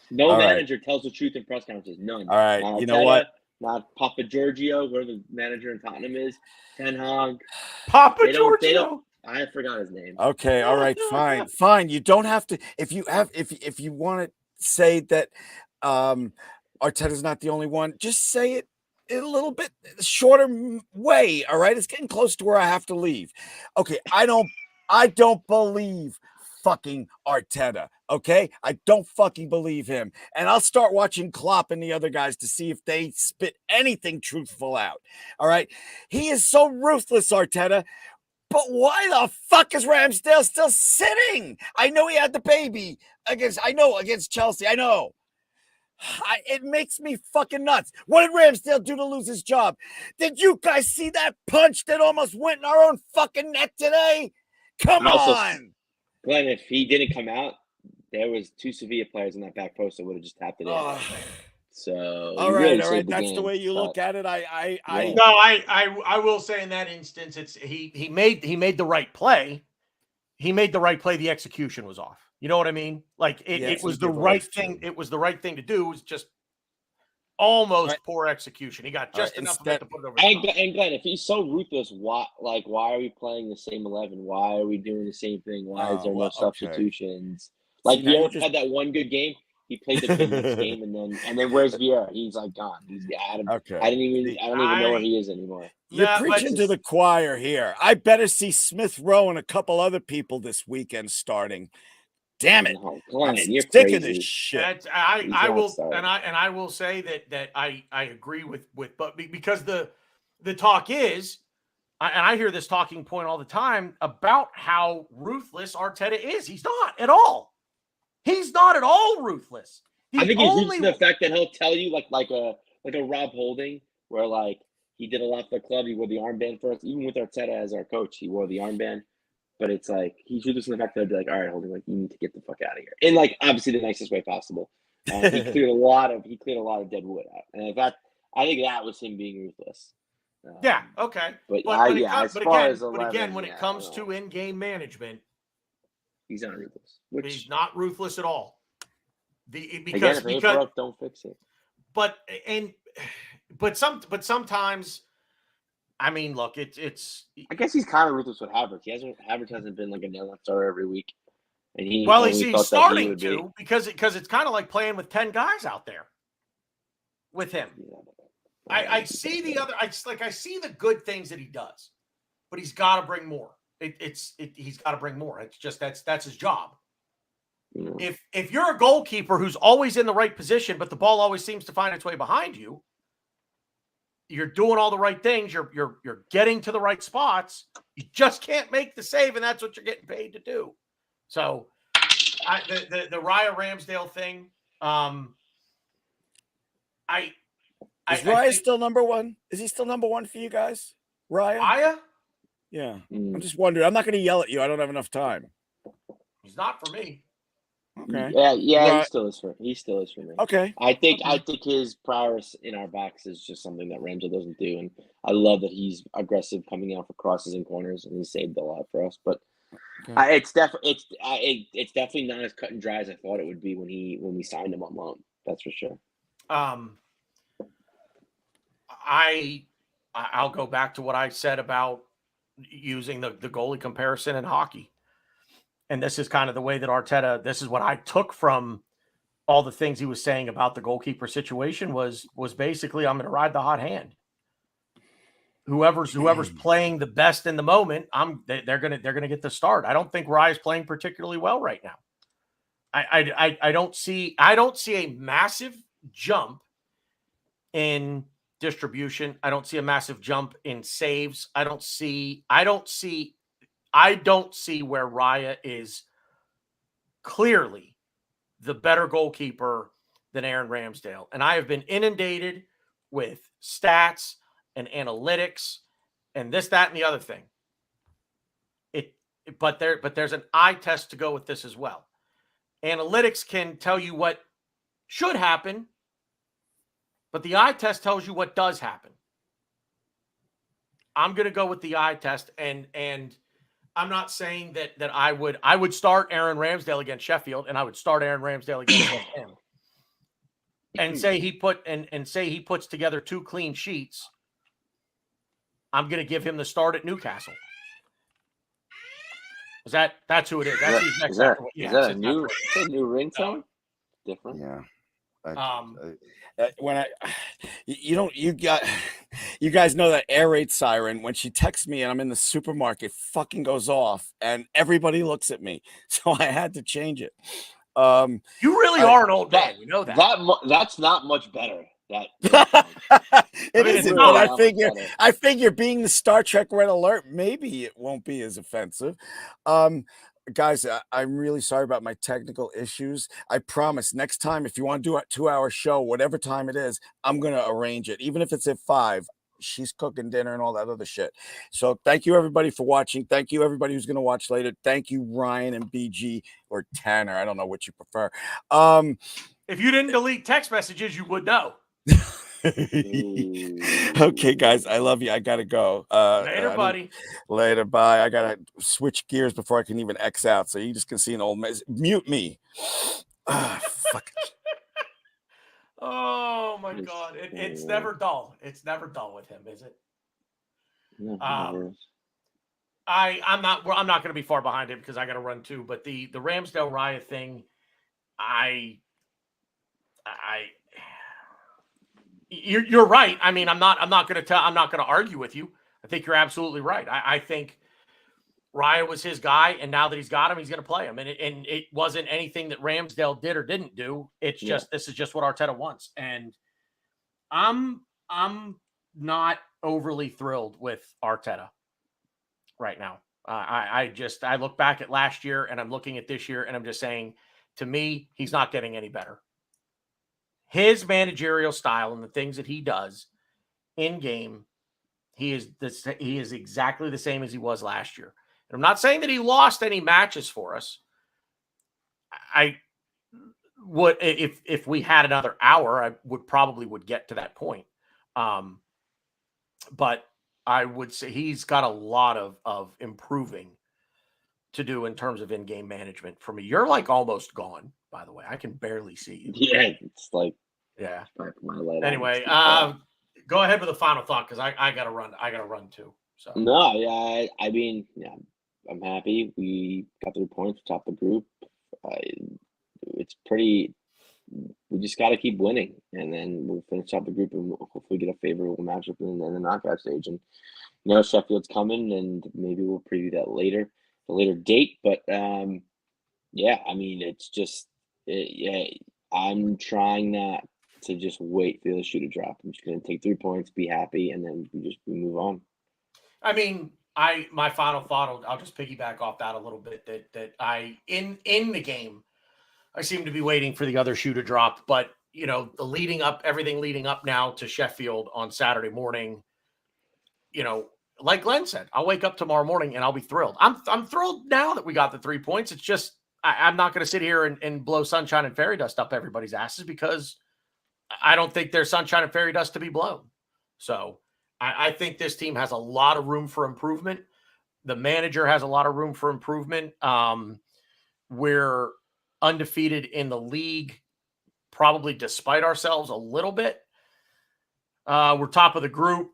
No manager tells the truth in press conferences. None. All right. Arteta, you know what? Not Papa Giorgio, where the manager in Tottenham is. Ten Hag. Papa Giorgio. I forgot his name. Okay. All right. Fine. You don't have to. If you want to say that Arteta's not the only one, just say it in a little bit shorter way. All right. It's getting close to where I have to leave. Okay. I don't believe fucking Arteta. Okay, I don't fucking believe him, and I'll start watching Klopp and the other guys to see if they spit anything truthful out. All right, he is so ruthless, Arteta. But why the fuck is Ramsdale still sitting? I know he had the baby against Chelsea. I know. It makes me fucking nuts. What did Ramsdale do to lose his job? Did you guys see that punch that almost went in our own fucking neck today? Come on. Glenn, if he didn't come out, there was 2 Sevilla players in that back post that would have just tapped it in. So all right. That's the way you look at it. I will say in that instance, it's he made the right play. He made the right play. The execution was off. You know what I mean? Like it was the right thing. It was the right thing to do. It was just almost poor execution. He got just enough of it to put it over. And Glenn, if he's so ruthless, why are we playing the same 11? Why are we doing the same thing? Why is there no substitutions? Like Vieira had that one good game. He played the next game, and then where's Vieira? He's like gone. He's Adam. Okay. I don't even know where he is anymore. You're preaching to the choir here. I better see Smith Rowe and a couple other people this weekend starting. Damn it! I'm sick of this shit. I will say that I agree with but because the talk is, and I hear this talking point all the time about how ruthless Arteta is. He's not at all. He's not at all ruthless. I think he's ruthless in the fact that he'll tell you like a Rob Holding, where like he did a lot for the club. He wore the armband first, even with Arteta as our coach. He wore the armband. But it's like he's ruthless in the fact that I'd be like, all right, Holding, like you need to get the fuck out of here, in like obviously the nicest way possible. He cleared a lot of dead wood out, and in fact, I think that was him being ruthless. Yeah. Okay. But again, when it comes to in-game management, he's not ruthless. He's not ruthless at all. Because don't fix it. But sometimes. I mean, look, it's. I guess he's kind of ruthless with Havertz. Havertz hasn't been like a nail starter every week, and he's starting to because it's kind of like playing with 10 guys out there with him. Yeah. I see the other. I see the good things that he does, but he's got to bring more. He's got to bring more. It's just that's his job. Yeah. If you're a goalkeeper who's always in the right position, but the ball always seems to find its way behind you. You're doing all the right things. You're getting to the right spots. You just can't make the save, and that's what you're getting paid to do. So, the Raya Ramsdale thing. Is Raya still number one? Is he still number one for you guys? Raya? Yeah. I'm just wondering. I'm not going to yell at you. I don't have enough time. He's not for me. Okay. Yeah. He still is for me. Okay. I think his prowess in our backs is just something that Ramsdale doesn't do, and I love that he's aggressive coming out for crosses and corners, and he saved a lot for us. But it's definitely not as cut and dry as I thought it would be when we signed him on loan. That's for sure. I'll go back to what I said about using the goalie comparison in hockey. And this is kind of the way that Arteta, this is what I took from all the things he was saying about the goalkeeper situation was basically, I'm going to ride the hot hand. Whoever's playing the best in the moment, they're going to get the start. I don't think Raya's playing particularly well right now. I don't see a massive jump in distribution. I don't see a massive jump in saves. I don't see where Raya is clearly the better goalkeeper than Aaron Ramsdale. And I have been inundated with stats and analytics and this, that, and the other thing. But there's an eye test to go with this as well. Analytics can tell you what should happen, but the eye test tells you what does happen. I'm going to go with the eye test, and I'm not saying that I would start Aaron Ramsdale against Sheffield, and I would start Aaron Ramsdale against him, and say he puts together 2 clean sheets. I'm going to give him the start at Newcastle. That's who it is? That's his next. Is that a new ringtone? Different. Yeah. You guys know that air raid siren, when she texts me and I'm in the supermarket, fucking goes off and everybody looks at me. So I had to change it. You really are an old man. You know that. That's not much better. It mean, isn't, not. but I figure being the Star Trek Red Alert, maybe it won't be as offensive. Guys, I'm really sorry about my technical issues. I promise next time, if you want to do a 2-hour show, whatever time it is, I'm going to arrange it. Even if it's at 5, she's cooking dinner and all that other shit. So thank you everybody for watching. Thank you everybody who's going to watch later. Thank you, Ryan and BG, or Tanner. I don't know what you prefer. If you didn't delete text messages, you would know. Okay, guys, I love you. I gotta go. Later, buddy. Later, bye. I gotta switch gears before I can even X out. So you just can see an old man. Mute me. Fuck. Oh my God, it's never dull. It's never dull with him, is it? I'm not going to be far behind him because I got to run too. But the Ramsdale Raya thing, you're right. I mean, I'm not going to argue with you. I think you're absolutely right. I think Raya was his guy, and now that he's got him, he's going to play him. And it wasn't anything that Ramsdale did or didn't do. It's just this is just what Arteta wants, and I'm not overly thrilled with Arteta right now. I look back at last year, and I'm looking at this year, and I'm just saying, to me, he's not getting any better. His managerial style and the things that he does in game, he is exactly the same as he was last year. And I'm not saying that he lost any matches for us. I would, if we had another hour, I would probably get to that point. But I would say he's got a lot of improving to do in terms of in-game management for me. You're like almost gone, by the way. I can barely see you. Yeah, it's like Anyway, go ahead with a final thought because I gotta run. I gotta run too. So no, I mean, I'm happy we got 3 points top the group. It's pretty. We just got to keep winning, and then we'll finish top the group and we'll hopefully get a favorable matchup in the knockout stage. And Sheffield's coming, and maybe we'll preview that later, a later date. But I mean, it's just I'm trying not to just wait for the shoe to drop. I'm just going to take 3 points, be happy, and then we move on. I mean, my final thought, I'll just piggyback off that a little bit. That in the game, I seem to be waiting for the other shoe to drop. But everything leading up now to Sheffield on Saturday morning. Like Glenn said, I'll wake up tomorrow morning and I'll be thrilled. I'm thrilled now that we got the 3 points. It's just I'm not going to sit here and blow sunshine and fairy dust up everybody's asses because I don't think there's sunshine and fairy dust to be blown. So I think this team has a lot of room for improvement. The manager has a lot of room for improvement. We're undefeated in the league, probably despite ourselves a little bit. We're top of the group.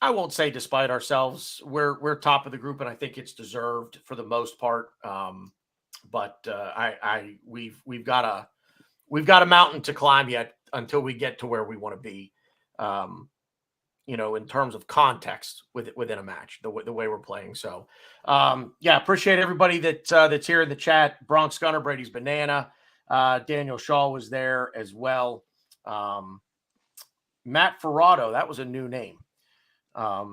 I won't say despite ourselves. We're top of the group, and I think it's deserved for the most part. But we've got a mountain to climb yet until we get to where we want to be. In terms of context within a match, the way we're playing. So, appreciate everybody that's here in the chat. Bronx Gunner, Brady's Banana, Daniel Shaw was there as well. Matt Ferrato, that was a new name. I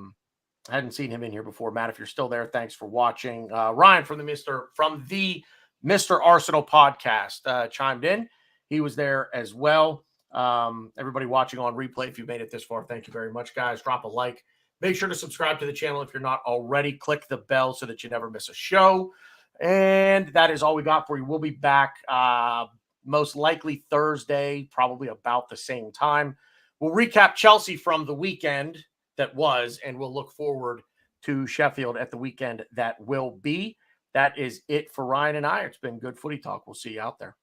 hadn't seen him in here before. Matt, if you're still there, thanks for watching. Ryan from the Mr. Arsenal podcast chimed in. He was there as well. Everybody watching on replay, if you made it this far, thank you very much, guys. Drop a like. Make sure to subscribe to the channel if you're not already. Click the bell so that you never miss a show. And that is all we got for you. We'll be back most likely Thursday, probably about the same time. We'll recap Chelsea from the weekend that was, and we'll look forward to Sheffield at the weekend that will be. That is it for Ryan and I. It's been good footy talk. We'll see you out there.